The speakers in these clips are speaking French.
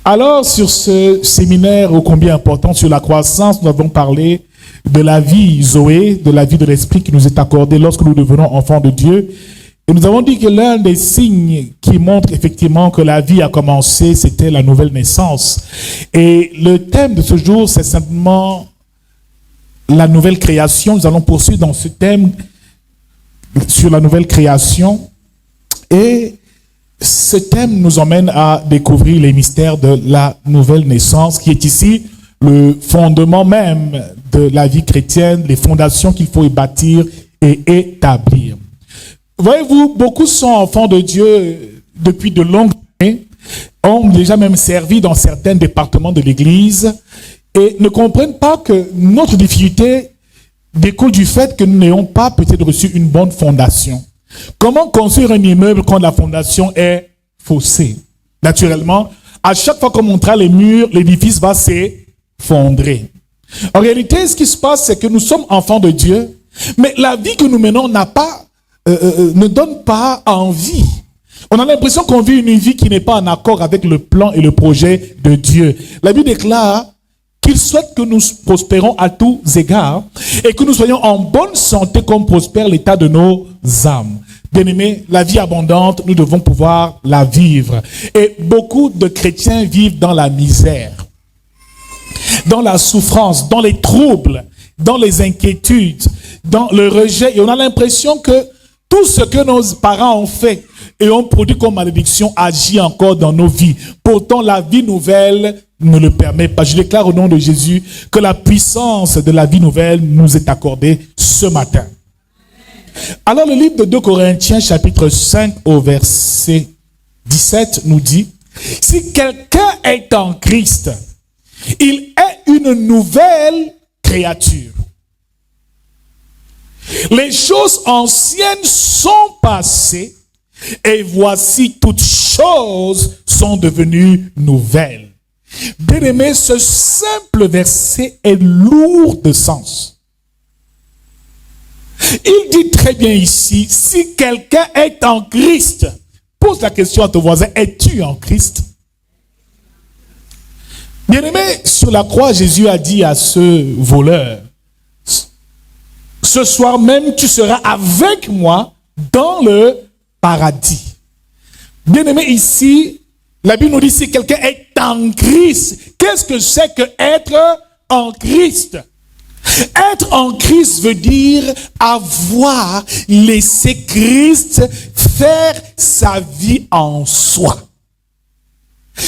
Alors, sur ce séminaire ô combien important sur la croissance, nous avons parlé de la vie Zoé, de la vie de l'esprit qui nous est accordée lorsque nous devenons enfants de Dieu. Et nous avons dit que l'un des signes qui montre effectivement que la vie a commencé, c'était la nouvelle naissance. Et le thème de ce jour, c'est simplement la nouvelle création. Nous allons poursuivre dans ce thème sur la nouvelle création. Et ce thème nous emmène à découvrir les mystères de la nouvelle naissance, qui est ici le fondement même de la vie chrétienne, les fondations qu'il faut y bâtir et établir. Voyez-vous, beaucoup sont enfants de Dieu depuis de longues années, ont déjà même servi dans certains départements de l'Église et ne comprennent pas que notre difficulté découle du fait que nous n'ayons pas peut-être reçu une bonne fondation. Comment construire un immeuble quand la fondation est faussée? Naturellement, à chaque fois qu'on montera les murs, l'édifice va s'effondrer. En réalité, ce qui se passe, c'est que nous sommes enfants de Dieu, mais la vie que nous menons ne donne pas envie. On a l'impression qu'on vit une vie qui n'est pas en accord avec le plan et le projet de Dieu. La Bible déclare qu'il souhaite que nous prospérons à tous égards et que nous soyons en bonne santé comme prospère l'état de nos âmes. Bien-aimés, la vie abondante, nous devons pouvoir la vivre. Et beaucoup de chrétiens vivent dans la misère, dans la souffrance, dans les troubles, dans les inquiétudes, dans le rejet. Et on a l'impression que tout ce que nos parents ont fait et ont produit comme malédiction agit encore dans nos vies. Pourtant, la vie nouvelle ne le permet pas. Je déclare au nom de Jésus que la puissance de la vie nouvelle nous est accordée ce matin. Alors, le livre de 2 Corinthiens, chapitre 5, au verset 17, nous dit, « Si quelqu'un est en Christ, il est une nouvelle créature. Les choses anciennes sont passées et voici toutes choses sont devenues nouvelles. » Bien-aimé, ce simple verset est lourd de sens. Il dit très bien ici, si quelqu'un est en Christ, pose la question à ton voisin, es-tu en Christ? Bien-aimé, sur la croix, Jésus a dit à ce voleur, ce soir même, tu seras avec moi dans le paradis. Bien-aimé, ici, la Bible nous dit si quelqu'un est en Christ. Qu'est-ce que c'est que être en Christ? Être en Christ veut dire avoir laissé Christ faire sa vie en soi.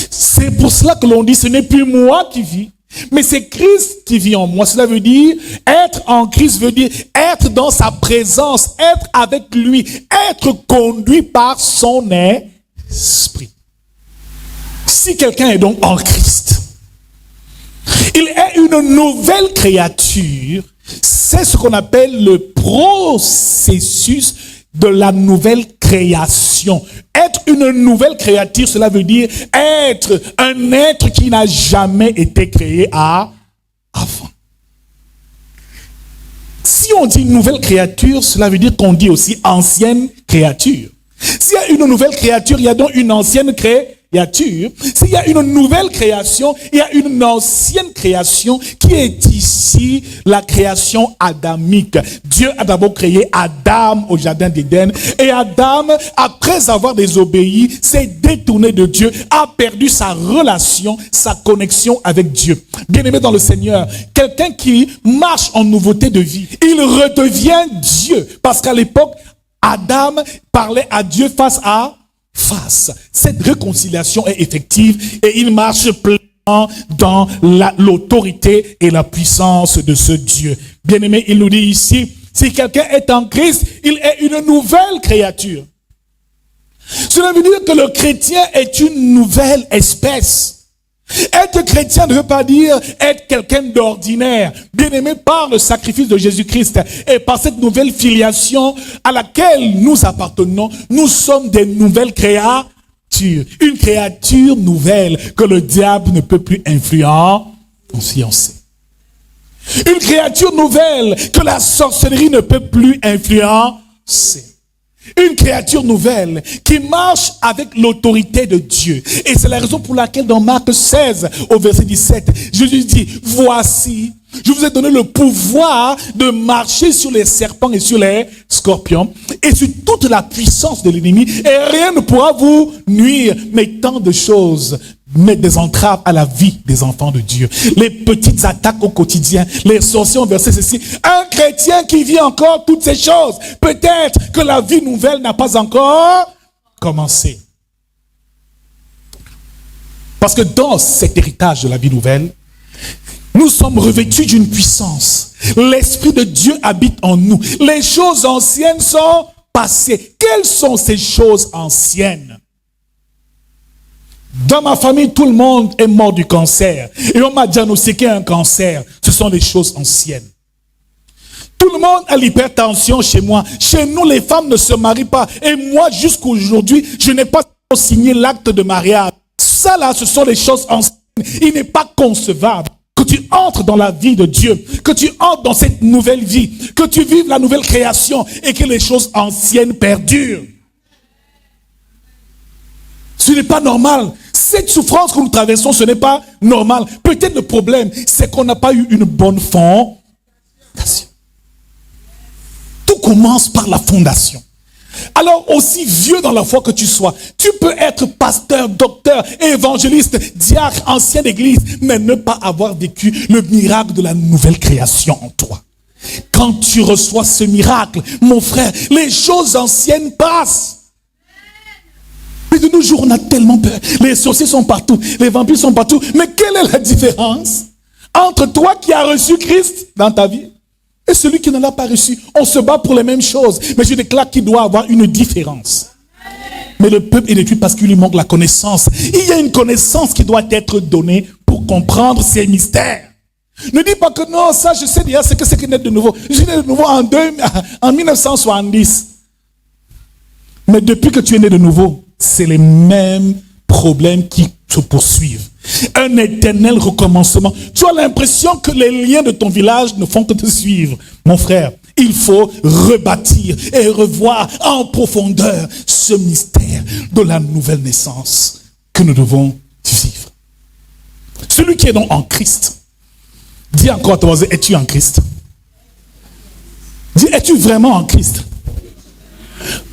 C'est pour cela que l'on dit ce n'est plus moi qui vis, mais c'est Christ qui vit en moi. Cela veut dire, être en Christ veut dire être dans sa présence, être avec lui, être conduit par son esprit. Si quelqu'un est donc en Christ, il est une nouvelle créature. C'est ce qu'on appelle le processus de la nouvelle création. Être une nouvelle créature, cela veut dire être un être qui n'a jamais été créé avant. Si on dit nouvelle créature, cela veut dire qu'on dit aussi ancienne créature. S'il y a une nouvelle créature, il y a donc une ancienne créature. S'il y a une nouvelle création, il y a une ancienne création qui est ici la création adamique. Dieu a d'abord créé Adam au jardin d'Éden et Adam, après avoir désobéi, s'est détourné de Dieu, a perdu sa relation, sa connexion avec Dieu. Bien-aimé dans le Seigneur, quelqu'un qui marche en nouveauté de vie, il redevient Dieu. Parce qu'à l'époque, Adam parlait à Dieu face à face. Cette réconciliation est effective et il marche pleinement dans l'autorité et la puissance de ce Dieu. Bien-aimé, il nous dit ici, si quelqu'un est en Christ, il est une nouvelle créature. Cela veut dire que le chrétien est une nouvelle espèce. Être chrétien ne veut pas dire être quelqu'un d'ordinaire. Bien-aimé, par le sacrifice de Jésus-Christ et par cette nouvelle filiation à laquelle nous appartenons, nous sommes des nouvelles créatures. Une créature nouvelle que le diable ne peut plus influencer. Une créature nouvelle que la sorcellerie ne peut plus influencer. Une créature nouvelle qui marche avec l'autorité de Dieu. Et c'est la raison pour laquelle dans Marc 16, au verset 17, Jésus dit, voici, je vous ai donné le pouvoir de marcher sur les serpents et sur les scorpions et sur toute la puissance de l'ennemi et rien ne pourra vous nuire. Mais tant de choses mettent des entraves à la vie des enfants de Dieu. Les petites attaques au quotidien, les sorciers ont versé ceci. Un chrétien qui vit encore toutes ces choses, peut-être que la vie nouvelle n'a pas encore commencé. Parce que dans cet héritage de la vie nouvelle, nous sommes revêtus d'une puissance. L'Esprit de Dieu habite en nous. Les choses anciennes sont passées. Quelles sont ces choses anciennes? Dans ma famille, tout le monde est mort du cancer. Et on m'a diagnostiqué un cancer. Ce sont des choses anciennes. Tout le monde a l'hypertension chez moi. Chez nous, les femmes ne se marient pas. Et moi, jusqu'à aujourd'hui, je n'ai pas signé l'acte de mariage. Ça là, ce sont les choses anciennes. Il n'est pas concevable que tu entres dans la vie de Dieu, que tu entres dans cette nouvelle vie, que tu vives la nouvelle création et que les choses anciennes perdurent. Ce n'est pas normal. Cette souffrance que nous traversons, ce n'est pas normal. Peut-être le problème, c'est qu'on n'a pas eu une bonne fondation. Tout commence par la fondation. Alors, aussi vieux dans la foi que tu sois, tu peux être pasteur, docteur, évangéliste, diacre, ancien d'église, mais ne pas avoir vécu le miracle de la nouvelle création en toi. Quand tu reçois ce miracle, mon frère, les choses anciennes passent. Mais de nos jours, on a tellement peur. Les sorciers sont partout, les vampires sont partout. Mais quelle est la différence entre toi qui as reçu Christ dans ta vie et celui qui ne l'a pas reçu? On se bat pour les mêmes choses. Mais je déclare qu'il doit avoir une différence. Mais le peuple est détruit parce qu'il lui manque la connaissance. Il y a une connaissance qui doit être donnée pour comprendre ces mystères. Ne dis pas que non, ça je sais déjà ce que c'est que naître de nouveau. Je suis né de nouveau en 1970. Mais depuis que tu es né de nouveau, c'est les mêmes problèmes qui se poursuivent. Un éternel recommencement. Tu as l'impression que les liens de ton village ne font que te suivre. Mon frère, il faut rebâtir et revoir en profondeur ce mystère de la nouvelle naissance que nous devons vivre. Celui qui est donc en Christ, dis encore à ton voisin, es-tu en Christ? Dis, es-tu vraiment en Christ?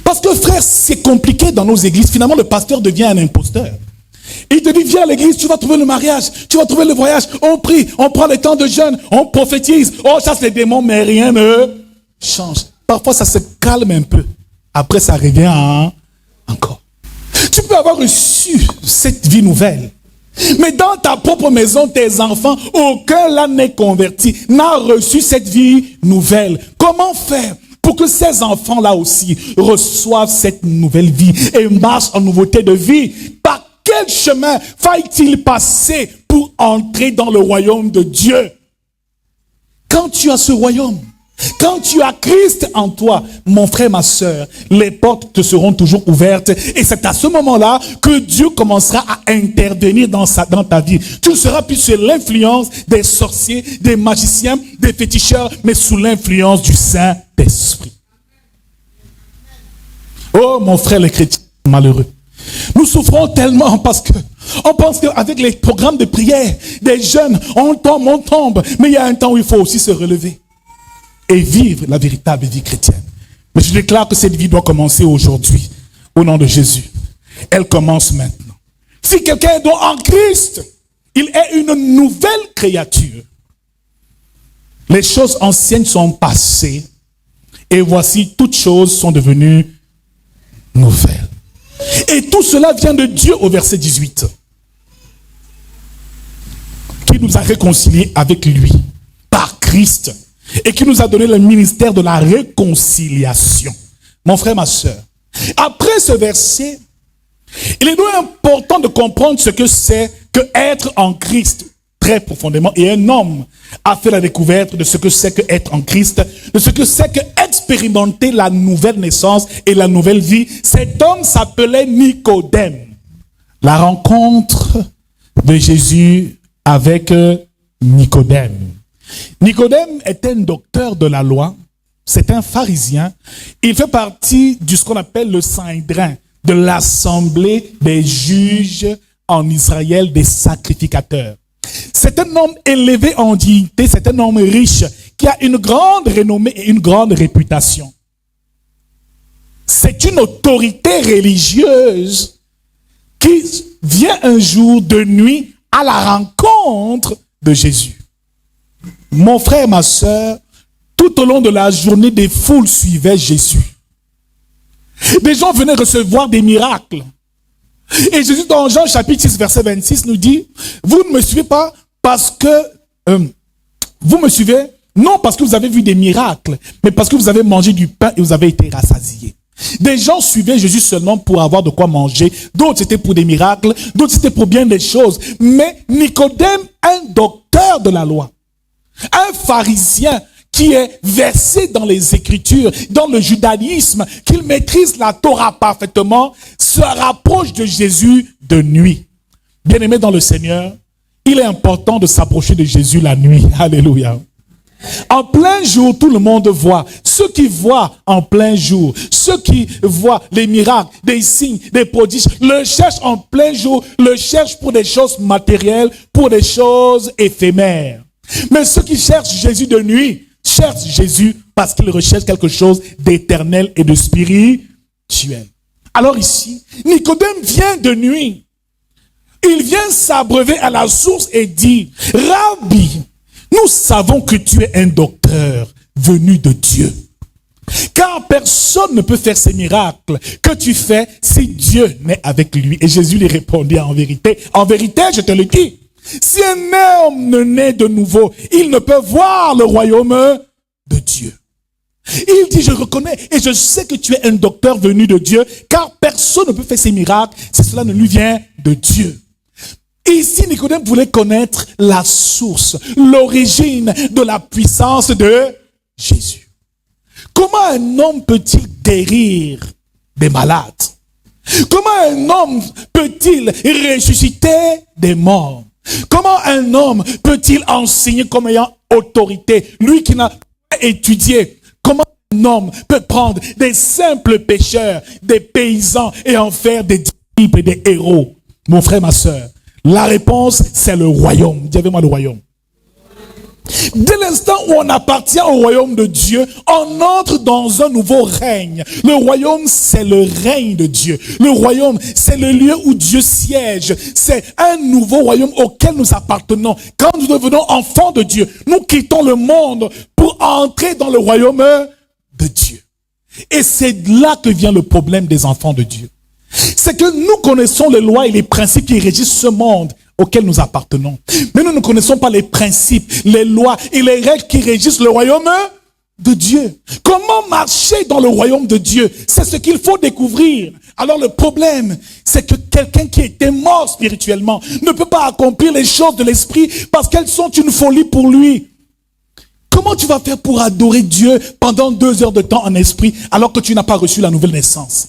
Parce que frère, c'est compliqué dans nos églises. Finalement, le pasteur devient un imposteur. Il te dit, viens à l'église, tu vas trouver le mariage, tu vas trouver le voyage. On prie, on prend le temps de jeûne, on prophétise. On chasse les démons, mais rien ne change. Parfois, ça se calme un peu. Après, ça revient encore. Tu peux avoir reçu cette vie nouvelle. Mais dans ta propre maison, tes enfants, aucun là n'est converti, n'a reçu cette vie nouvelle. Comment faire pour que ces enfants-là aussi reçoivent cette nouvelle vie et marchent en nouveauté de vie? Par quel chemin faille-t-il passer pour entrer dans le royaume de Dieu? Quand tu as ce royaume, quand tu as Christ en toi, mon frère, ma soeur, les portes te seront toujours ouvertes. Et c'est à ce moment-là que Dieu commencera à intervenir dans ta vie. Tu ne seras plus sous l'influence des sorciers, des magiciens, des féticheurs, mais sous l'influence du Saint-Esprit. Oh, mon frère, les chrétiens malheureux. Nous souffrons tellement parce que on pense qu'avec les programmes de prière, des jeunes, on tombe. Mais il y a un temps où il faut aussi se relever et vivre la véritable vie chrétienne. Mais je déclare que cette vie doit commencer aujourd'hui, au nom de Jésus. Elle commence maintenant. Si quelqu'un est donc en Christ, il est une nouvelle créature. Les choses anciennes sont passées, et voici, toutes choses sont devenues nouvelles. Et tout cela vient de Dieu au verset 18, qui nous a réconciliés avec lui, par Christ, et qui nous a donné le ministère de la réconciliation. Mon frère, ma soeur, après ce verset, il est donc important de comprendre ce que c'est que être en Christ très profondément. Et un homme a fait la découverte de ce que c'est que être en Christ, de ce que c'est que expérimenter la nouvelle naissance et la nouvelle vie. Cet homme s'appelait Nicodème. La rencontre de Jésus avec Nicodème. Nicodème était un docteur de la loi c'est un pharisien. Il fait partie de ce qu'on appelle le Sanhédrin, de l'assemblée des juges en Israël, des sacrificateurs. C'est un homme élevé en dignité, c'est un homme riche qui a une grande renommée et une grande réputation. C'est une autorité religieuse qui vient un jour de nuit à la rencontre de Jésus. Mon frère, ma sœur, tout au long de la journée, des foules suivaient Jésus. Des gens venaient recevoir des miracles. Et Jésus, dans Jean chapitre 6, verset 26, nous dit, vous ne me suivez pas parce que, vous me suivez, non parce que vous avez vu des miracles, mais parce que vous avez mangé du pain et vous avez été rassasiés. Des gens suivaient Jésus seulement pour avoir de quoi manger, d'autres c'était pour des miracles, d'autres c'était pour bien des choses. Mais Nicodème, un docteur de la loi, un pharisien qui est versé dans les Écritures, dans le judaïsme, qu'il maîtrise la Torah parfaitement, se rapproche de Jésus de nuit. Bien-aimé dans le Seigneur, il est important de s'approcher de Jésus la nuit. Alléluia. En plein jour, tout le monde voit. Ceux qui voient en plein jour, ceux qui voient les miracles, des signes, des prodiges, le cherchent en plein jour, le cherchent pour des choses matérielles, pour des choses éphémères. Mais ceux qui cherchent Jésus de nuit, cherchent Jésus parce qu'ils recherchent quelque chose d'éternel et de spirituel. Alors ici, Nicodème vient de nuit. Il vient s'abreuver à la source et dit, Rabbi, nous savons que tu es un docteur venu de Dieu. Car personne ne peut faire ces miracles que tu fais si Dieu n'est avec lui. Et Jésus lui répondit en vérité, je te le dis, si un homme ne naît de nouveau, il ne peut voir le royaume de Dieu. Il dit, je reconnais et je sais que tu es un docteur venu de Dieu, car personne ne peut faire ces miracles si cela ne lui vient de Dieu. Ici, Nicodème voulait connaître la source, l'origine de la puissance de Jésus. Comment un homme peut-il guérir des malades? Comment un homme peut-il ressusciter des morts? Comment un homme peut-il enseigner comme ayant autorité? Lui qui n'a pas étudié. Comment un homme peut prendre des simples pécheurs, des paysans et en faire des disciples et des héros? Mon frère, ma sœur, la réponse, c'est le royaume. Dis avec moi le royaume. Dès l'instant où on appartient au royaume de Dieu, on entre dans un nouveau règne. Le royaume, c'est le règne de Dieu. Le royaume, c'est le lieu où Dieu siège. C'est un nouveau royaume auquel nous appartenons. Quand nous devenons enfants de Dieu, nous quittons le monde pour entrer dans le royaume de Dieu. Et c'est là que vient le problème des enfants de Dieu. C'est que nous connaissons les lois et les principes qui régissent ce monde auquel nous appartenons. Mais nous ne connaissons pas les principes, les lois et les règles qui régissent le royaume de Dieu. Comment marcher dans le royaume de Dieu? C'est ce qu'il faut découvrir. Alors le problème, c'est que quelqu'un qui était mort spirituellement ne peut pas accomplir les choses de l'esprit parce qu'elles sont une folie pour lui. Comment tu vas faire pour adorer Dieu pendant 2 heures de temps en esprit alors que tu n'as pas reçu la nouvelle naissance?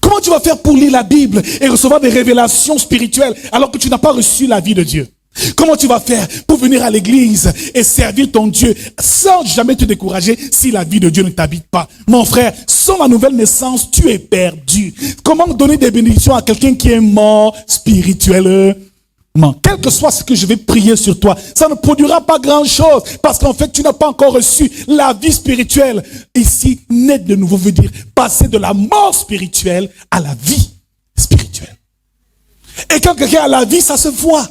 Comment tu vas faire pour lire la Bible et recevoir des révélations spirituelles alors que tu n'as pas reçu la vie de Dieu? Comment tu vas faire pour venir à l'église et servir ton Dieu sans jamais te décourager si la vie de Dieu ne t'habite pas? Mon frère, sans la nouvelle naissance, tu es perdu. Comment donner des bénédictions à quelqu'un qui est mort spirituellement? Quel que soit ce que je vais prier sur toi, ça ne produira pas grand-chose parce qu'en fait, tu n'as pas encore reçu la vie spirituelle. Ici, naître de nouveau veut dire passer de la mort spirituelle à la vie spirituelle. Et quand quelqu'un a la vie, ça se voit.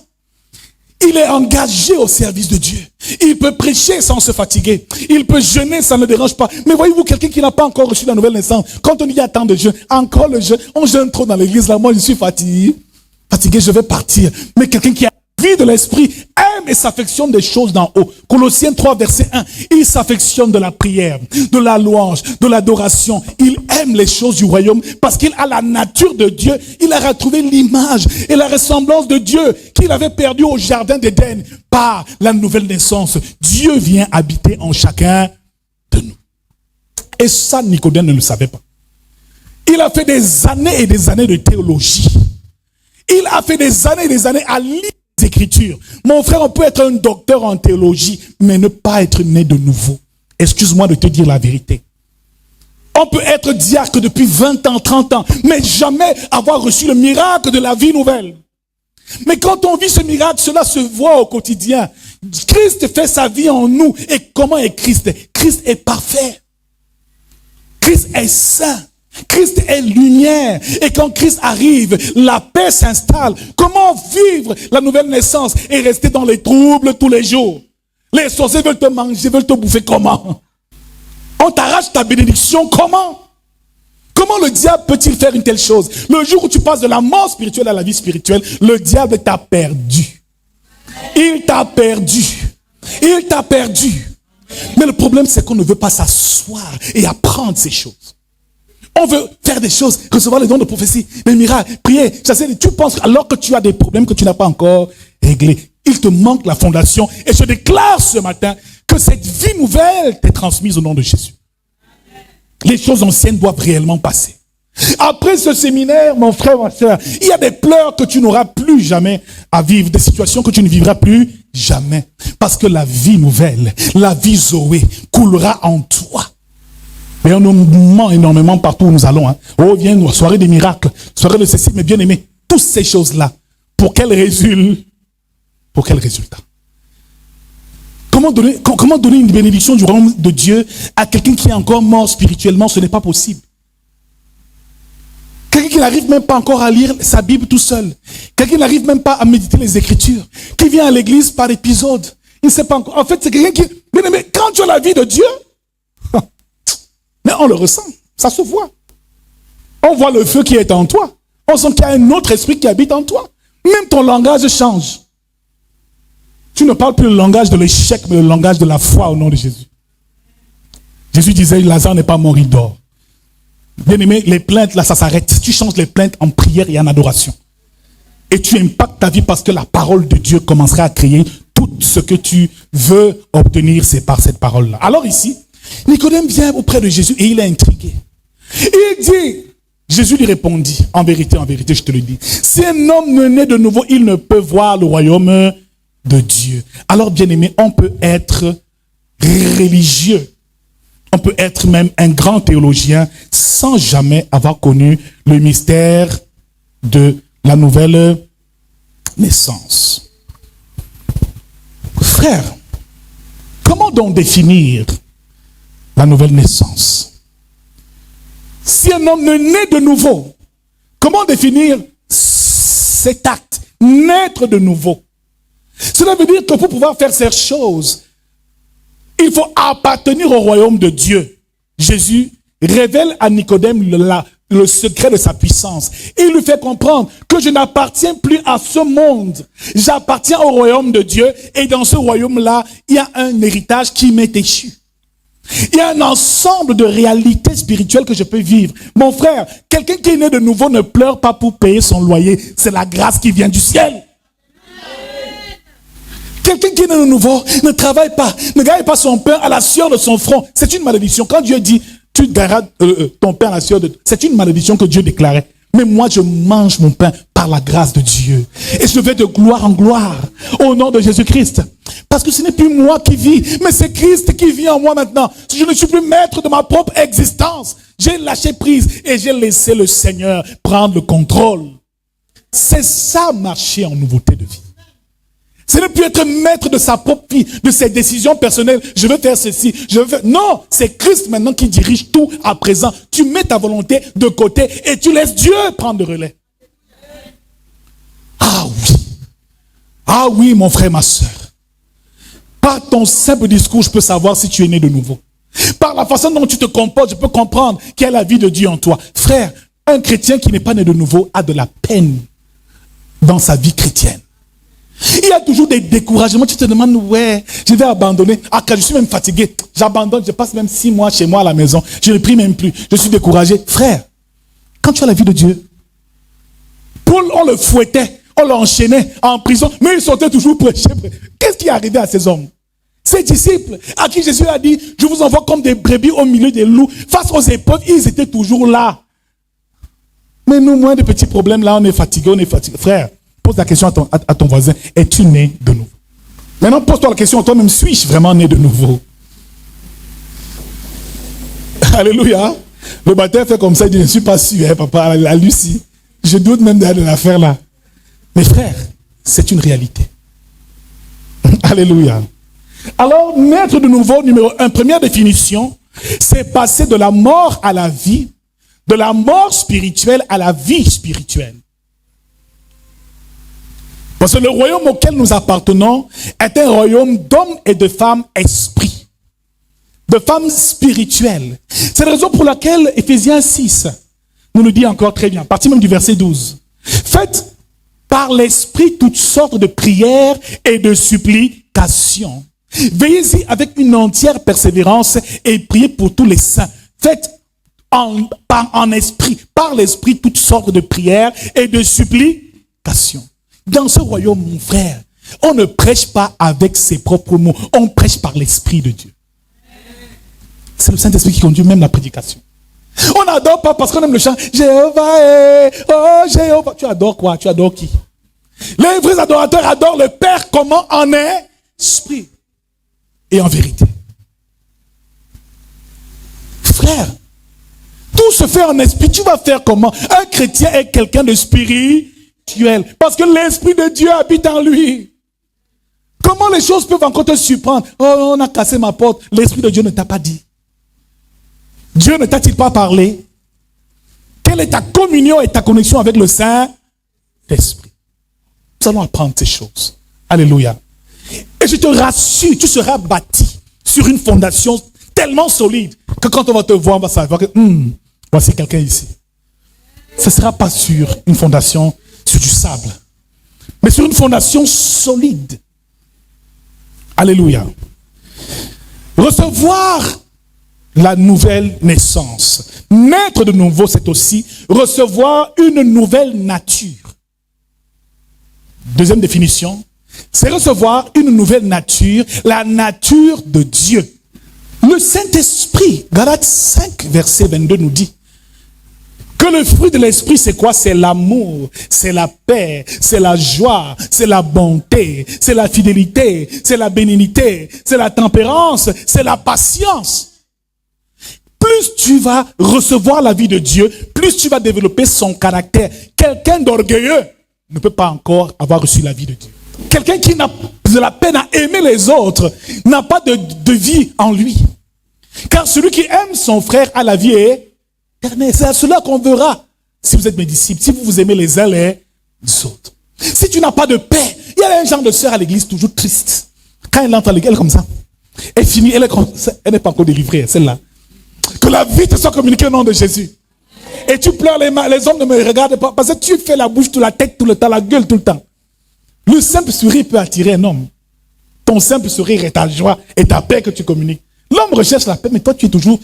Il est engagé au service de Dieu. Il peut prêcher sans se fatiguer. Il peut jeûner, ça ne dérange pas. Mais voyez-vous, quelqu'un qui n'a pas encore reçu la nouvelle naissance, quand on dit il y a tant de jeûne, encore le jeûne, on jeûne trop dans l'église, là, moi je suis fatigué, je vais partir. Mais quelqu'un qui a la vie de l'esprit aime et s'affectionne des choses d'en haut. Colossiens 3, verset 1. Il s'affectionne de la prière, de la louange, de l'adoration. Il aime les choses du royaume parce qu'il a la nature de Dieu. Il a retrouvé l'image et la ressemblance de Dieu qu'il avait perdu au jardin d'Éden par la nouvelle naissance. Dieu vient habiter en chacun de nous. Et ça, Nicodème ne le savait pas. Il a fait des années et des années de théologie. Il a fait des années et des années à lire les Écritures. Mon frère, on peut être un docteur en théologie, mais ne pas être né de nouveau. excuse-moi de te dire la vérité. On peut être diacre depuis 20 ans, 30 ans, mais jamais avoir reçu le miracle de la vie nouvelle. Mais quand on vit ce miracle, cela se voit au quotidien. Christ fait sa vie en nous. Et comment est Christ? Christ est parfait. Christ est saint. Christ est lumière. Et quand Christ arrive, la paix s'installe. Comment vivre la nouvelle naissance et rester dans les troubles tous les jours? Les sorciers veulent te manger, veulent te bouffer comment? On t'arrache ta bénédiction comment? Comment le diable peut-il faire une telle chose? Le jour où tu passes de la mort spirituelle à la vie spirituelle, le diable t'a perdu. Il t'a perdu. Il t'a perdu. Mais le problème, c'est qu'on ne veut pas s'asseoir et apprendre ces choses. On veut faire des choses, recevoir les dons de prophétie, les miracles, prier, chasser. Tu penses alors que tu as des problèmes que tu n'as pas encore réglés. Il te manque la fondation. Et je déclare ce matin que cette vie nouvelle t'est transmise au nom de Jésus. Les choses anciennes doivent réellement passer. Après ce séminaire, mon frère, ma soeur, il y a des pleurs que tu n'auras plus jamais à vivre, des situations que tu ne vivras plus jamais. Parce que la vie nouvelle, la vie Zoé, coulera en toi. Mais on nous ment énormément partout où nous allons. Hein. Oh, viens, soirée des miracles, soirée de ceci, mais bien aimé, toutes ces choses-là, pour quel résultat? Pour quel résultat? Comment donner une bénédiction du royaume de Dieu à quelqu'un qui est encore mort spirituellement? Ce n'est pas possible. Quelqu'un qui n'arrive même pas encore à lire sa Bible tout seul. Quelqu'un qui n'arrive même pas à méditer les Écritures. Qui vient à l'église par épisode. Il ne sait pas encore. En fait, c'est quelqu'un qui... Mais quand tu as la vie de Dieu, mais on le ressent. Ça se voit. On voit le feu qui est en toi. On sent qu'il y a un autre esprit qui habite en toi. Même ton langage change. Tu ne parles plus le langage de l'échec, mais le langage de la foi au nom de Jésus. Jésus disait, Lazare n'est pas mort, il dort. Bien aimé, les plaintes, là, ça s'arrête. Tu changes les plaintes en prière et en adoration. Et tu impactes ta vie parce que la parole de Dieu commencera à créer tout ce que tu veux obtenir, c'est par cette parole-là. Alors ici, Nicodème vient auprès de Jésus et il est intrigué. Il dit, Jésus lui répondit, en vérité, je te le dis, si un homme ne naît de nouveau, il ne peut voir le royaume de Dieu. Alors, bien aimé, on peut être religieux. On peut être même un grand théologien sans jamais avoir connu le mystère de la nouvelle naissance. Frère, comment donc définir la nouvelle naissance? Si un homme ne naît de nouveau, comment définir cet acte, naître de nouveau? Cela veut dire que pour pouvoir faire ces choses, il faut appartenir au royaume de Dieu. Jésus révèle à Nicodème le secret de sa puissance. Et il lui fait comprendre que je n'appartiens plus à ce monde. J'appartiens au royaume de Dieu. Et dans ce royaume-là, il y a un héritage qui m'est échu. Il y a un ensemble de réalités spirituelles que je peux vivre. Mon frère, quelqu'un qui est né de nouveau ne pleure pas pour payer son loyer. C'est la grâce qui vient du ciel. Quelqu'un qui est né de nouveau ne travaille pas, ne gagne pas son pain à la sueur de son front. C'est une malédiction. Quand Dieu dit, tu gagneras ton pain à la sueur de... C'est une malédiction que Dieu déclarait. Mais moi, je mange mon pain par la grâce de Dieu. Et je vais de gloire en gloire au nom de Jésus-Christ. Parce que ce n'est plus moi qui vis, mais c'est Christ qui vit en moi maintenant. Je ne suis plus maître de ma propre existence. J'ai lâché prise et j'ai laissé le Seigneur prendre le contrôle. C'est ça, marcher en nouveauté de vie. C'est ne plus être maître de sa propre vie, de ses décisions personnelles. Je veux faire ceci, je veux faire... Non, c'est Christ maintenant qui dirige tout à présent. Tu mets ta volonté de côté et tu laisses Dieu prendre le relais. Ah oui. Ah oui, mon frère, ma soeur. Par ton simple discours, je peux savoir si tu es né de nouveau. Par la façon dont tu te comportes, je peux comprendre qu'il y a la vie de Dieu en toi. Frère, un chrétien qui n'est pas né de nouveau a de la peine dans sa vie chrétienne. Il y a toujours des découragements. Tu te demandes, ouais, je vais abandonner. Ah, quand je suis même fatigué, j'abandonne. Je passe même 6 mois chez moi à la maison. Je ne prie même plus. Je suis découragé. Frère, quand tu as la vie de Dieu, Paul, on le fouettait, on l'enchaînait en prison, mais il sortait toujours prêcher. Qu'est-ce qui est arrivé à ces hommes? Ces disciples, à qui Jésus a dit, je vous envoie comme des brebis au milieu des loups. Face aux épreuves, ils étaient toujours là. Mais nous, moins de petits problèmes, là, on est fatigué. Frère, pose la question à ton voisin, es-tu né de nouveau? Maintenant, pose-toi la question à toi-même, suis-je vraiment né de nouveau? Alléluia. Le baptême fait comme ça, il dit, je ne suis pas sûr, hein, papa, à Lucie. Je doute même de l'affaire là. Mais frère, c'est une réalité. Alléluia. Alors, naître de nouveau, numéro 1, première définition, c'est passer de la mort à la vie, de la mort spirituelle à la vie spirituelle. Parce que le royaume auquel nous appartenons est un royaume d'hommes et de femmes esprits, de femmes spirituelles. C'est la raison pour laquelle Éphésiens 6 nous le dit encore très bien, à partir même du verset 12. Faites par l'esprit toutes sortes de prières et de supplications. Veillez-y avec une entière persévérance et priez pour tous les saints. Faites en esprit, par l'esprit, toutes sortes de prières et de supplications. Dans ce royaume, mon frère, on ne prêche pas avec ses propres mots, on prêche par l'Esprit de Dieu. C'est le Saint-Esprit qui conduit même la prédication. On n'adore pas parce qu'on aime le chant. Jéhovah, oh Jéhovah. Tu adores quoi? Tu adores qui? Les vrais adorateurs adorent le Père comment? En esprit et en vérité. Frère, tout se fait en esprit. Tu vas faire comment? Un chrétien est quelqu'un de spirituel. Parce que l'Esprit de Dieu habite en lui. Comment les choses peuvent encore te surprendre? Oh, on a cassé ma porte. L'Esprit de Dieu ne t'a pas dit. Dieu ne t'a-t-il pas parlé? Quelle est ta communion et ta connexion avec le Saint-Esprit? Nous allons apprendre ces choses. Alléluia. Et je te rassure, tu seras bâti sur une fondation tellement solide que quand on va te voir, on va savoir que voici quelqu'un ici. Ce ne sera pas sur une fondation, sur du sable, mais sur une fondation solide. Alléluia. Recevoir la nouvelle naissance. Naître de nouveau, c'est aussi recevoir une nouvelle nature. Deuxième définition, c'est recevoir une nouvelle nature, la nature de Dieu. Le Saint-Esprit, Galates 5, verset 22 nous dit que le fruit de l'Esprit, c'est quoi? C'est l'amour, c'est la paix, c'est la joie, c'est la bonté, c'est la fidélité, c'est la bénignité, c'est la tempérance, c'est la patience. Plus tu vas recevoir la vie de Dieu, plus tu vas développer son caractère. Quelqu'un d'orgueilleux ne peut pas encore avoir reçu la vie de Dieu. Quelqu'un qui n'a de la peine à aimer les autres n'a pas de vie en lui. Car celui qui aime son frère a la vie éternelle. C'est à cela qu'on verra si vous êtes mes disciples, si vous vous aimez les uns les autres. Si tu n'as pas de paix, il y a un genre de sœur à l'église toujours triste. Quand elle entre à l'église, elle est comme ça. Elle finit, elle n'est pas encore délivrée, celle-là. Que la vie te soit communiquée au nom de Jésus. Et tu pleures, les hommes ne me regardent pas parce que tu fais la bouche, la tête tout le temps, la gueule tout le temps. Le simple sourire peut attirer un homme. Ton simple sourire est ta joie et ta paix que tu communiques. L'homme recherche la paix, mais toi tu es toujours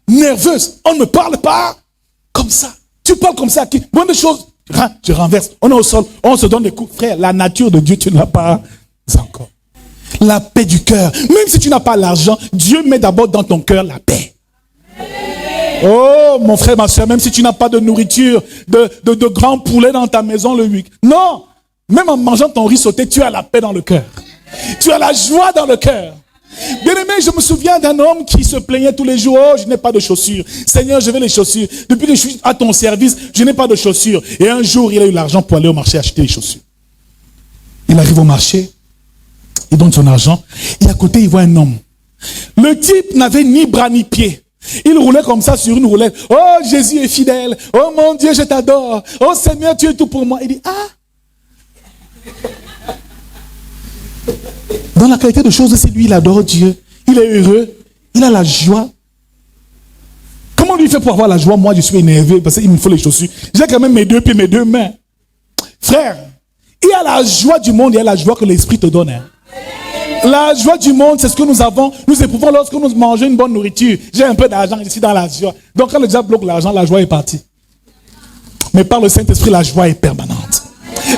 nerveuse. On ne me parle pas comme ça. Tu parles comme ça à qui? Bonne chose, je renverse. On est au sol, on se donne des coups. Frère, la nature de Dieu, tu ne l'as pas encore. La paix du cœur. Même si tu n'as pas l'argent, Dieu met d'abord dans ton cœur la paix. Oh, mon frère, ma soeur, même si tu n'as pas de nourriture, de grands poulets dans ta maison le week. Non, même en mangeant ton riz sauté, tu as la paix dans le cœur. Tu as la joie dans le cœur. Bien aimé, je me souviens d'un homme qui se plaignait tous les jours. Oh, je n'ai pas de chaussures. Seigneur, je veux les chaussures. Depuis que je suis à ton service, je n'ai pas de chaussures. Et un jour, il a eu l'argent pour aller au marché acheter les chaussures. Il arrive au marché, il donne son argent, et à côté, il voit un homme. Le type n'avait ni bras ni pied. Il roulait comme ça sur une roulette. Oh, Jésus est fidèle. Oh mon Dieu, je t'adore. Oh Seigneur, tu es tout pour moi. Il dit, dans la qualité de choses, c'est lui, il adore Dieu. Il est heureux. Il a la joie. Comment lui fait pour avoir la joie? Moi, je suis énervé parce qu'il me faut les chaussures. J'ai quand même mes deux pieds, mes deux mains. Frère, il y a la joie du monde, il y a la joie que l'Esprit te donne. La joie du monde, c'est ce que nous avons. Nous éprouvons lorsque nous mangeons une bonne nourriture. J'ai un peu d'argent ici dans la joie. Donc quand le diable bloque l'argent, la joie est partie. Mais par le Saint-Esprit, la joie est permanente.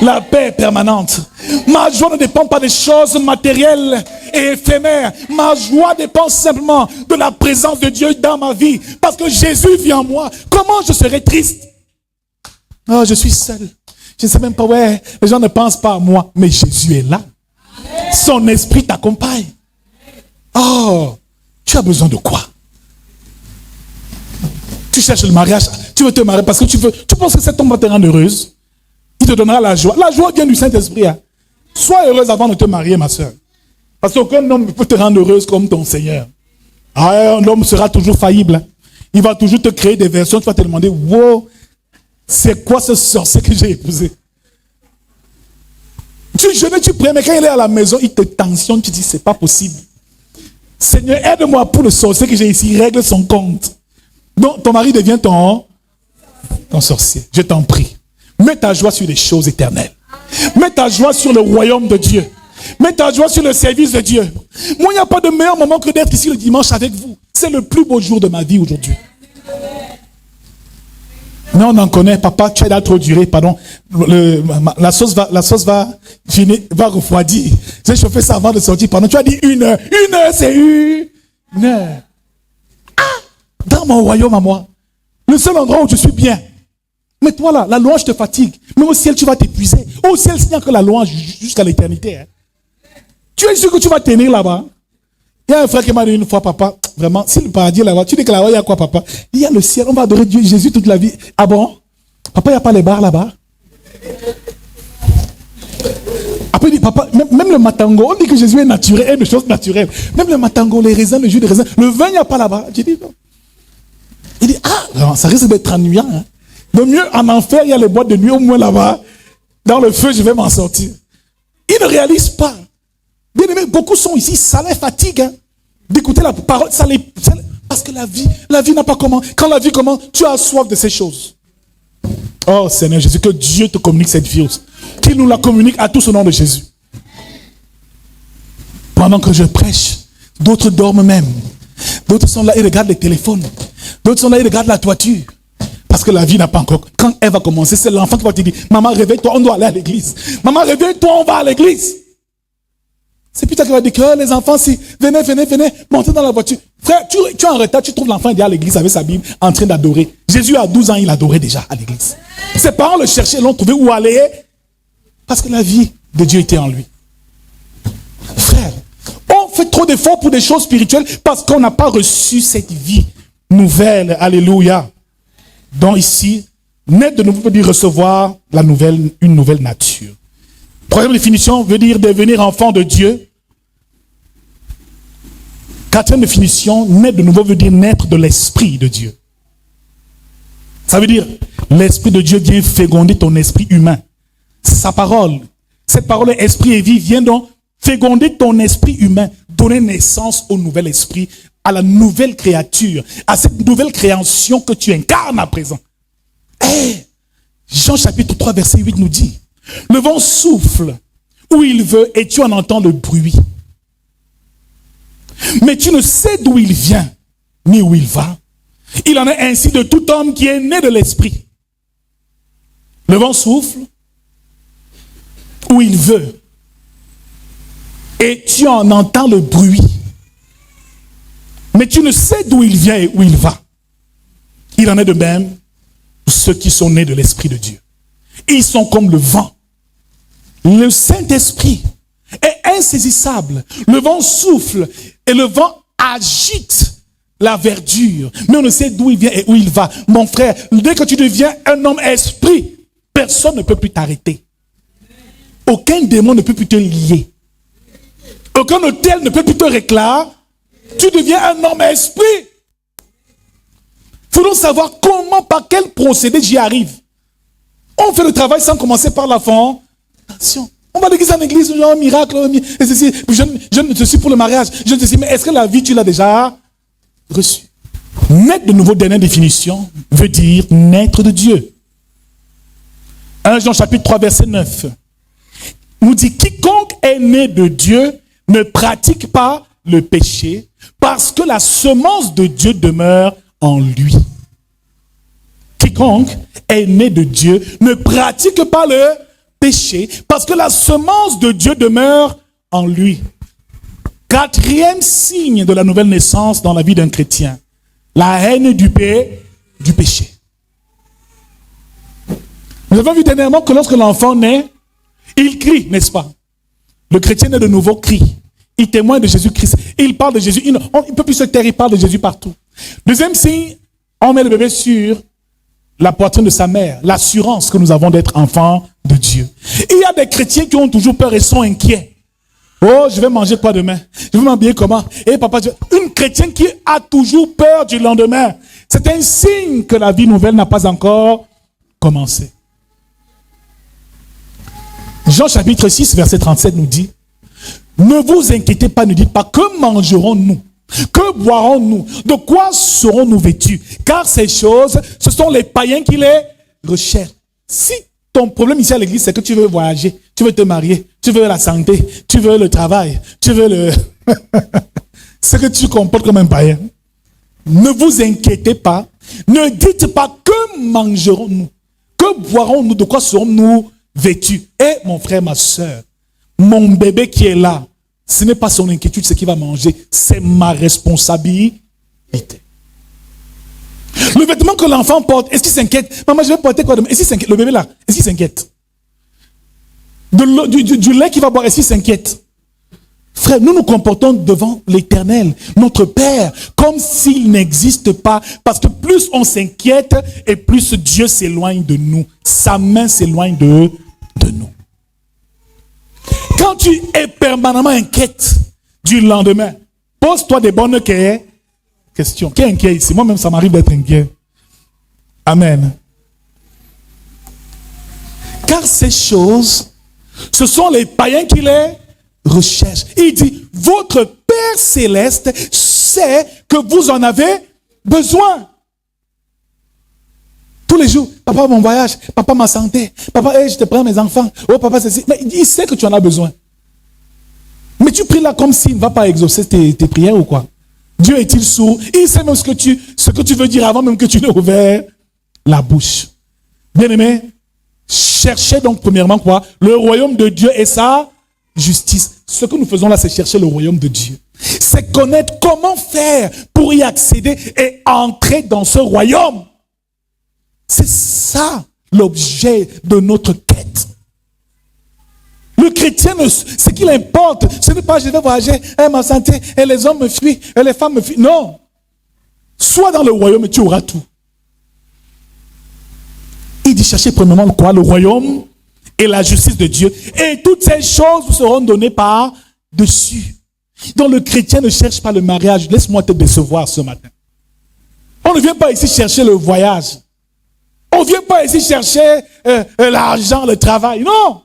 La paix est permanente. Ma joie ne dépend pas des choses matérielles et éphémères. Ma joie dépend simplement de la présence de Dieu dans ma vie. Parce que Jésus vit en moi. Comment je serais triste? Oh, je suis seul. Je ne sais même pas, les gens ne pensent pas à moi. Mais Jésus est là. Son esprit t'accompagne. Oh, tu as besoin de quoi? Tu cherches le mariage, tu veux te marier parce que tu penses que cet homme va te rendre heureuse. Il te donnera la joie. La joie vient du Saint-Esprit. Hein. Sois heureuse avant de te marier, ma soeur. Parce qu'aucun homme ne peut te rendre heureuse comme ton Seigneur. Ah, un homme sera toujours faillible. Hein. Il va toujours te créer des versions. Tu vas te demander, wow, c'est quoi ce sorcier que j'ai épousé? Tu jeûnes, tu pries, mais quand il est à la maison, il te tensionne, tu dis, c'est pas possible. Seigneur, aide-moi pour le sorcier que j'ai ici, règle son compte. Donc, ton mari devient ton sorcier. Je t'en prie. Mets ta joie sur les choses éternelles. Mets ta joie sur le royaume de Dieu. Mets ta joie sur le service de Dieu. Moi, il n'y a pas de meilleur moment que d'être ici le dimanche avec vous. C'est le plus beau jour de ma vie aujourd'hui. Mais on en connaît, papa, tu as trop duré, pardon. La sauce va finir, va refroidir. J'ai chauffé ça avant de sortir, pardon. Tu as dit 1 heure. 1 heure, c'est 1 heure. Ah! Dans mon royaume à moi. Le seul endroit où je suis bien. Mais toi là, la louange te fatigue. Mais au ciel, tu vas t'épuiser. Au ciel, il n'y a que la louange jusqu'à l'éternité. Hein. Tu es sûr que tu vas tenir là-bas? Il y a un frère qui m'a dit une fois, papa, vraiment, si le paradis est là-bas, tu dis que là-bas, il y a quoi, papa? Il y a le ciel, on va adorer Dieu, Jésus toute la vie. Ah bon? Papa, il n'y a pas les bars là-bas? Après, il dit, papa, même le matango, on dit que Jésus est naturel, est une chose naturelle. Même le matango, les raisins, le jus de raisin, le vin, il n'y a pas là-bas. J'ai dit non. Il dit, ah, ça risque d'être ennuyant. Hein. De mieux, en enfer, il y a les boîtes de nuit, au moins là-bas. Dans le feu, je vais m'en sortir. Ils ne réalisent pas. Bien aimé, beaucoup sont ici, ça les fatigue. Hein, d'écouter la parole, parce que la vie n'a pas comment. Quand la vie commence, tu as soif de ces choses. Oh Seigneur Jésus, que Dieu te communique cette vie aussi. Qu'il nous la communique à tous au nom de Jésus. Pendant que je prêche, d'autres dorment même. D'autres sont là, ils regardent les téléphones. D'autres sont là, ils regardent la toiture. Parce que la vie n'a pas encore. Quand elle va commencer, c'est l'enfant qui va te dire, maman, réveille-toi, on doit aller à l'église. Maman, réveille-toi, on va à l'église. C'est plus tard qu'il va dire que les enfants, si, venez, montez dans la voiture. Frère, tu es en retard, tu trouves l'enfant à l'église avec sa Bible, en train d'adorer. Jésus, à 12 ans, il adorait déjà à l'église. Ses parents le cherchaient, l'ont trouvé où aller. Parce que la vie de Dieu était en lui. Frère, on fait trop d'efforts pour des choses spirituelles parce qu'on n'a pas reçu cette vie nouvelle. Alléluia. Donc ici, naître de nouveau veut dire recevoir une nouvelle nature. Troisième définition veut dire devenir enfant de Dieu. Quatrième définition, naître de nouveau veut dire naître de l'esprit de Dieu. Ça veut dire, l'esprit de Dieu vient féconder ton esprit humain. C'est sa parole. Cette parole est esprit et vie, vient donc féconder ton esprit humain, donner naissance au nouvel esprit, à la nouvelle créature, à cette nouvelle création que tu incarnes à présent. Jean chapitre 3 verset 8 nous dit, le vent souffle où il veut et tu en entends le bruit. Mais tu ne sais d'où il vient, ni où il va. Il en est ainsi de tout homme qui est né de l'esprit. Le vent souffle où il veut et tu en entends le bruit. Mais tu ne sais d'où il vient et où il va. Il en est de même pour ceux qui sont nés de l'Esprit de Dieu. Ils sont comme le vent. Le Saint-Esprit est insaisissable. Le vent souffle et le vent agite la verdure. Mais on ne sait d'où il vient et où il va. Mon frère, dès que tu deviens un homme esprit, personne ne peut plus t'arrêter. Aucun démon ne peut plus te lier. Aucun hôtel ne peut plus te réclamer. Tu deviens un homme esprit. Il faut donc savoir comment, par quel procédé j'y arrive. On fait le travail sans commencer par la fondation. On va d'église en église, genre miracle, et ceci, je suis pour le mariage, je te dis, mais est-ce que la vie tu l'as déjà reçue? Naître de nouveau, dernière définition, veut dire naître de Dieu. 1 Jean chapitre 3 verset 9 nous dit, quiconque est né de Dieu ne pratique pas le péché, parce que la semence de Dieu demeure en lui. Quiconque est né de Dieu ne pratique pas le péché, parce que la semence de Dieu demeure en lui. Quatrième signe de la nouvelle naissance dans la vie d'un chrétien, la haine du péché. Nous avons vu dernièrement que lorsque l'enfant naît, il crie, n'est-ce pas? Le chrétien naît de nouveau crie. Il témoigne de Jésus-Christ. Il parle de Jésus. Il ne peut plus se taire, il parle de Jésus partout. Deuxième signe, On met le bébé sur la poitrine de sa mère, l'assurance que nous avons d'être enfants de Dieu. Et il y a des chrétiens qui ont toujours peur et sont inquiets. Oh, je vais manger quoi demain? Je vais m'habiller comment? Et papa, une chrétienne qui a toujours peur du lendemain, c'est un signe que la vie nouvelle n'a pas encore commencé. Jean chapitre 6, verset 37 nous dit, ne vous inquiétez pas, ne dites pas, que mangerons-nous? Que boirons-nous? De quoi serons-nous vêtus? Car ces choses, ce sont les païens qui les recherchent. Si ton problème ici à l'église, c'est que tu veux voyager, tu veux te marier, tu veux la santé, tu veux le travail, tu veux le... c'est que tu comportes comme un païen. Ne vous inquiétez pas. Ne dites pas que mangerons-nous, que boirons-nous, de quoi serons-nous vêtus. Et mon frère, ma soeur, mon bébé qui est là, ce n'est pas son inquiétude, ce qu'il va manger, c'est ma responsabilité. Le vêtement que l'enfant porte, est-ce qu'il s'inquiète? Maman, je vais porter quoi demain? Est-ce qu'il s'inquiète? Le bébé là, est-ce qu'il s'inquiète? Du lait qu'il va boire, est-ce qu'il s'inquiète? Frère, nous nous comportons devant l'Éternel, notre Père, comme s'il n'existe pas. Parce que plus on s'inquiète et plus Dieu s'éloigne de nous. Sa main s'éloigne de nous. Quand tu es permanemment inquiète du lendemain, pose-toi des bonnes questions. Qui est inquiet ici? Moi-même, ça m'arrive d'être inquiet. Amen. Car ces choses, ce sont les païens qui les recherchent. Il dit, votre Père Céleste sait que vous en avez besoin. Tous les jours, papa, mon voyage, papa, ma santé, papa, je te prends mes enfants, oh papa, ceci. Mais il sait que tu en as besoin. Mais tu pries là comme s'il ne va pas exaucer tes prières ou quoi? Dieu est-il sourd? Il sait même ce que tu veux dire avant même que tu n'aies ouvert la bouche. Bien-aimé, cherchez donc premièrement quoi? Le royaume de Dieu et sa justice. Ce que nous faisons là, c'est chercher le royaume de Dieu. C'est connaître comment faire pour y accéder et entrer dans ce royaume. C'est ça l'objet de notre quête. Le chrétien, ce qu'il importe, ce n'est pas je vais voyager, ma santé, et les hommes me fuient, et les femmes me fuient. Non. Sois dans le royaume et tu auras tout. Il dit cherchez premièrement quoi? Le royaume et la justice de Dieu. Et toutes ces choses vous seront données par-dessus. Donc le chrétien ne cherche pas le mariage. Laisse-moi te décevoir ce matin. On ne vient pas ici chercher le voyage. On ne vient pas ici chercher l'argent, le travail. Non.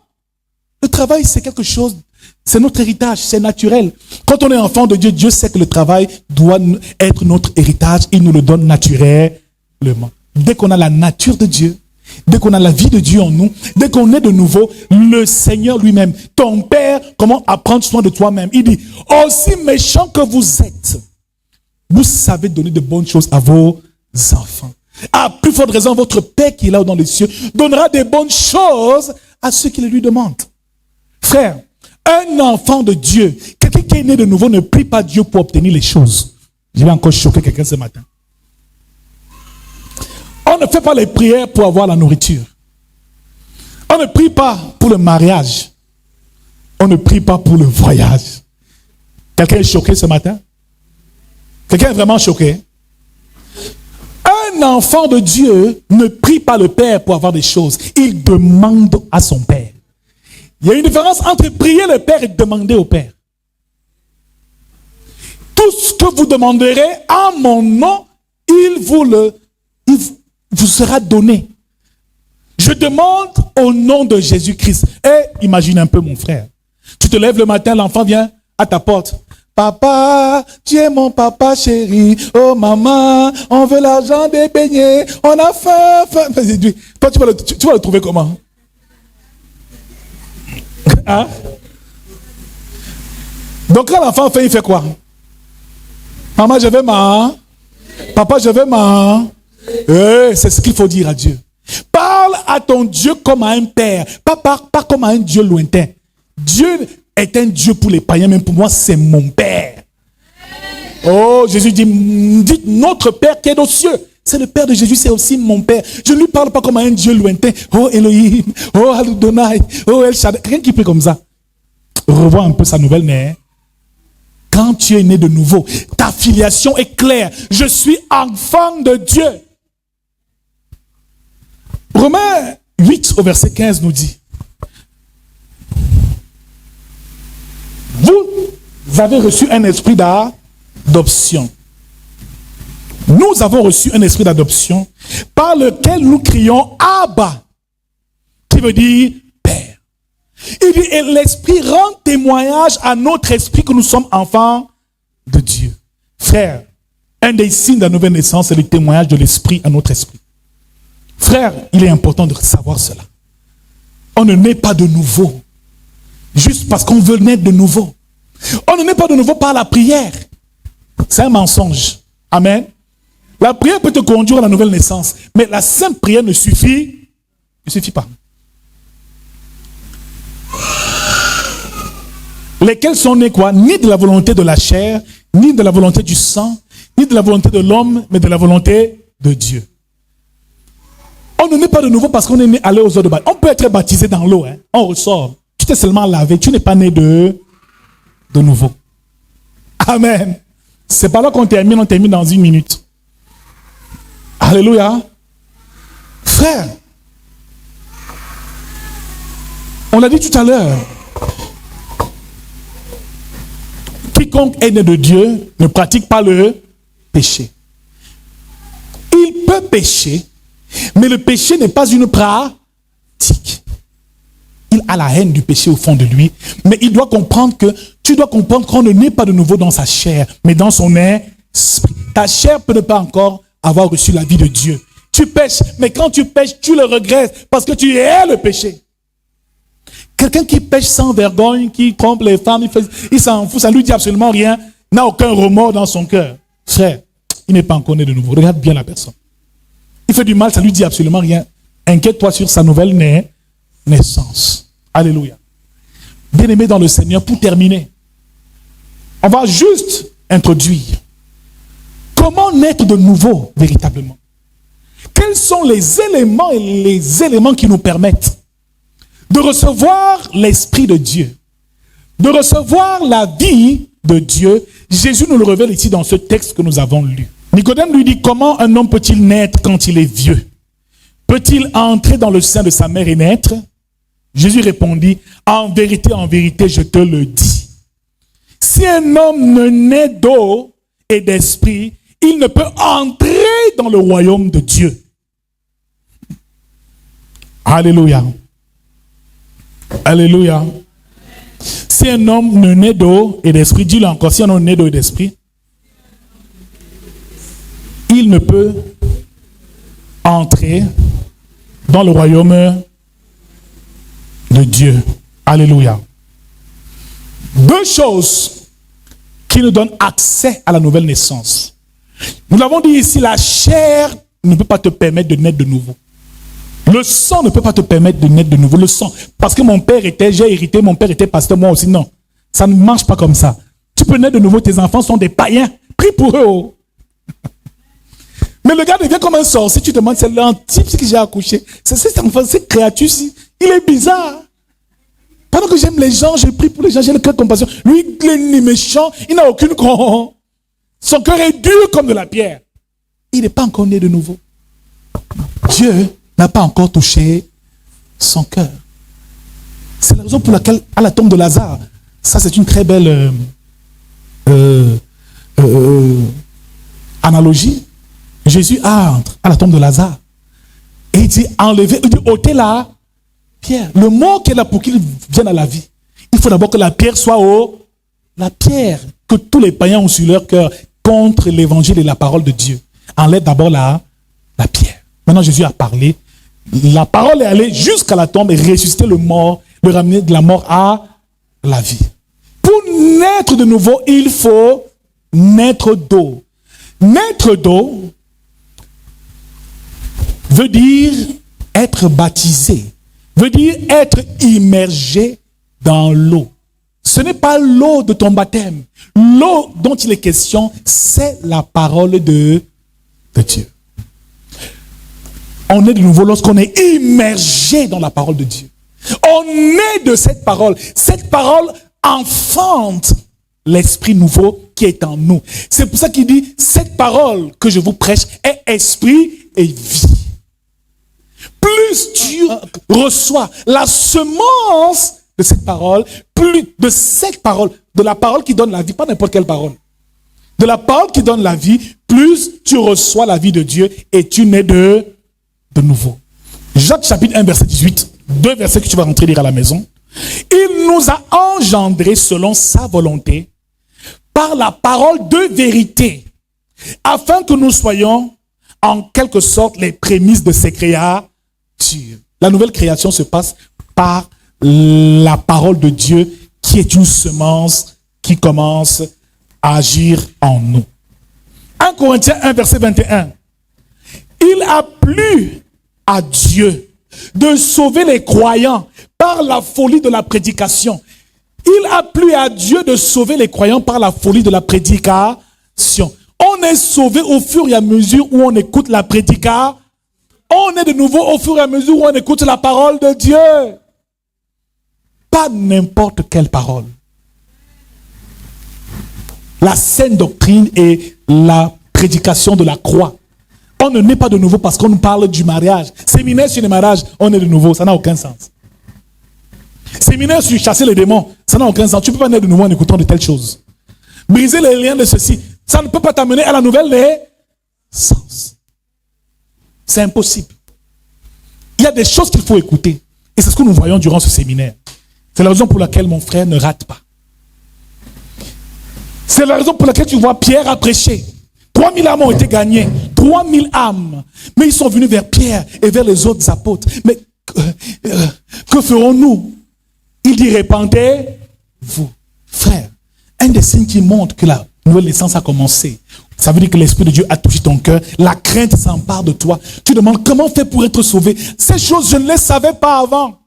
Le travail, c'est quelque chose, c'est notre héritage, c'est naturel. Quand on est enfant de Dieu, Dieu sait que le travail doit être notre héritage. Il nous le donne naturellement. Dès qu'on a la nature de Dieu, dès qu'on a la vie de Dieu en nous, dès qu'on est de nouveau, le Seigneur lui-même, ton Père, comment prendre soin de toi-même. Il dit, aussi méchant que vous êtes, vous savez donner de bonnes choses à vos enfants. À plus forte raison, votre Père qui est là dans les cieux donnera des bonnes choses à ceux qui les lui demandent. Frère, un enfant de Dieu, quelqu'un qui est né de nouveau ne prie pas Dieu pour obtenir les choses. Je vais encore choquer quelqu'un ce matin. On ne fait pas les prières pour avoir la nourriture. On ne prie pas pour le mariage. On ne prie pas pour le voyage. Quelqu'un est choqué ce matin? Quelqu'un est vraiment choqué? Un enfant de Dieu ne prie pas le Père pour avoir des choses. Il demande à son Père. Il y a une différence entre prier le Père et demander au Père. Tout ce que vous demanderez en mon nom, il vous sera donné. Je demande au nom de Jésus-Christ. Et imagine un peu mon frère. Tu te lèves le matin, l'enfant vient à ta porte. Papa, tu es mon papa chéri. Oh maman, on veut l'argent des beignets. On a faim. Toi, tu vas le trouver comment? Hein? Donc quand l'enfant fait, il fait quoi? Maman, je veux ma. Papa, je veux ma. C'est ce qu'il faut dire à Dieu. Parle à ton Dieu comme à un père, pas comme à un Dieu lointain. Dieu est un Dieu pour les païens, même pour moi, c'est mon Père. Oh, Jésus dit, dites notre Père qui est aux cieux. C'est le Père de Jésus, c'est aussi mon Père. Je ne lui parle pas comme à un Dieu lointain. Oh Elohim, oh Adonai, oh El Shaddai. Quelqu'un qui prie comme ça. Revois un peu sa nouvelle mère. Quand quand tu es né de nouveau, ta filiation est claire. Je suis enfant de Dieu. Romains 8 au verset 15 nous dit, vous avez reçu un esprit d'adoption. Nous avons reçu un esprit d'adoption par lequel nous crions Abba, qui veut dire Père. Il dit, et l'esprit rend témoignage à notre esprit que nous sommes enfants de Dieu. Frère, un des signes de la nouvelle naissance, c'est le témoignage de l'esprit à notre esprit. Frère, il est important de savoir cela. On ne naît pas de nouveau, juste parce qu'on veut naître de nouveau. On ne naît pas de nouveau par la prière. C'est un mensonge. Amen. La prière peut te conduire à la nouvelle naissance, mais la simple prière ne suffit pas. Lesquels sont nés quoi? Ni de la volonté de la chair, ni de la volonté du sang, ni de la volonté de l'homme, mais de la volonté de Dieu. On ne naît pas de nouveau parce qu'on est né aller aux eaux de baptême. On peut être baptisé dans l'eau, hein? On ressort. Tu t'es seulement lavé, tu n'es pas né de nouveau. Amen. C'est pas là qu'on termine, on termine dans 1 minute. Alléluia. Frère, on l'a dit tout à l'heure, quiconque est né de Dieu ne pratique pas le péché. Il peut pécher, mais le péché n'est pas une pratique. Il a la haine du péché au fond de lui, mais il doit comprendre que, tu dois comprendre qu'on ne naît pas de nouveau dans sa chair, mais dans son esprit. Ta chair peut ne pas encore avoir reçu la vie de Dieu. Tu pêches, mais quand tu pêches, tu le regrettes parce que tu es le péché. Quelqu'un qui pêche sans vergogne, qui trompe les femmes, il s'en fout, ça ne lui dit absolument rien, n'a aucun remords dans son cœur. Frère, il n'est pas encore né de nouveau. Regarde bien la personne. Il fait du mal, ça ne lui dit absolument rien. Inquiète-toi sur sa nouvelle naissance. Alléluia. Bien-aimé dans le Seigneur, pour terminer, on va juste introduire comment naître de nouveau véritablement. Quels sont les éléments qui nous permettent de recevoir l'Esprit de Dieu, de recevoir la vie de Dieu? Jésus nous le révèle ici dans ce texte que nous avons lu. Nicodème lui dit, comment un homme peut-il naître quand il est vieux? Peut-il entrer dans le sein de sa mère et naître? Jésus répondit, en vérité, je te le dis. Si un homme ne naît d'eau et d'esprit, il ne peut entrer dans le royaume de Dieu. Alléluia. Alléluia. Si un homme ne naît d'eau et d'esprit, dis-le encore, si un homme naît d'eau et d'esprit, il ne peut entrer dans le royaume de Dieu. Alléluia. 2 choses qui nous donnent accès à la nouvelle naissance. Nous l'avons dit ici, la chair ne peut pas te permettre de naître de nouveau. Le sang ne peut pas te permettre de naître de nouveau. Le sang, parce que j'ai hérité, mon père était pasteur, moi aussi. Non, ça ne marche pas comme ça. Tu peux naître de nouveau, tes enfants sont des païens. Prie pour eux. Oh. Mais le gars devient comme un sorcier. Tu te demandes, c'est l'antype que j'ai accouché. C'est cet enfant, cette créature-ci. Il est bizarre. Pendant que j'aime les gens, je prie pour les gens, j'ai le cœur de compassion. Lui, il est méchant, il n'a aucune con. Son cœur est dur comme de la pierre. Il n'est pas encore né de nouveau. Dieu n'a pas encore touché son cœur. C'est la raison pour laquelle, à la tombe de Lazare, ça c'est une très belle analogie. Jésus entre à la tombe de Lazare et il dit enlevez, il dit ôtez la pierre. Le mot qui est là pour qu'il vienne à la vie, il faut d'abord que la pierre soit la pierre que tous les païens ont sur leur cœur contre l'évangile et la parole de Dieu. Enlève d'abord la pierre. Maintenant Jésus a parlé. La parole est allée jusqu'à la tombe et ressusciter le mort, le ramener de la mort à la vie. Pour naître de nouveau, il faut naître d'eau. Naître d'eau veut dire être baptisé, veut dire être immergé dans l'eau. Ce n'est pas l'eau de ton baptême. L'eau dont il est question, c'est la parole de Dieu. On est de nouveau lorsqu'on est immergé dans la parole de Dieu. On est de cette parole. Cette parole enfante l'esprit nouveau qui est en nous. C'est pour ça qu'il dit, cette parole que je vous prêche est esprit et vie. Plus tu reçois la semence de cette parole, plus de cette parole, de la parole qui donne la vie, pas n'importe quelle parole, de la parole qui donne la vie, plus tu reçois la vie de Dieu et tu nais de nouveau. Jacques chapitre 1 verset 18, 2 versets que tu vas rentrer lire à la maison. Il nous a engendrés selon sa volonté par la parole de vérité, afin que nous soyons en quelque sorte les prémices de ses créatures. La nouvelle création se passe par la parole de Dieu qui est une semence qui commence à agir en nous. 1 Corinthiens 1 verset 21. Il a plu à Dieu de sauver les croyants par la folie de la prédication. Il a plu à Dieu de sauver les croyants par la folie de la prédication. On est sauvé au fur et à mesure où on écoute la prédication. On est de nouveau au fur et à mesure où on écoute la parole de Dieu. Pas n'importe quelle parole. La saine doctrine et la prédication de la croix. On ne naît pas de nouveau parce qu'on nous parle du mariage. Séminaire sur le mariage, on est de nouveau, ça n'a aucun sens. Séminaire sur chasser les démons, ça n'a aucun sens. Tu ne peux pas naître de nouveau en écoutant de telles choses. Briser les liens de ceci, ça ne peut pas t'amener à la nouvelle naissance. C'est impossible. Il y a des choses qu'il faut écouter. Et c'est ce que nous voyons durant ce séminaire. C'est la raison pour laquelle mon frère ne rate pas. C'est la raison pour laquelle tu vois Pierre a prêché. 3000 âmes ont été gagnées. 3000 âmes. Mais ils sont venus vers Pierre et vers les autres apôtres. Mais que ferons-nous? Il dit, répandez-vous. Frère, un des signes qui montre que la nouvelle naissance a commencé, ça veut dire que l'Esprit de Dieu a touché ton cœur. La crainte s'empare de toi. Tu demandes comment faire pour être sauvé. Ces choses, je ne les savais pas avant.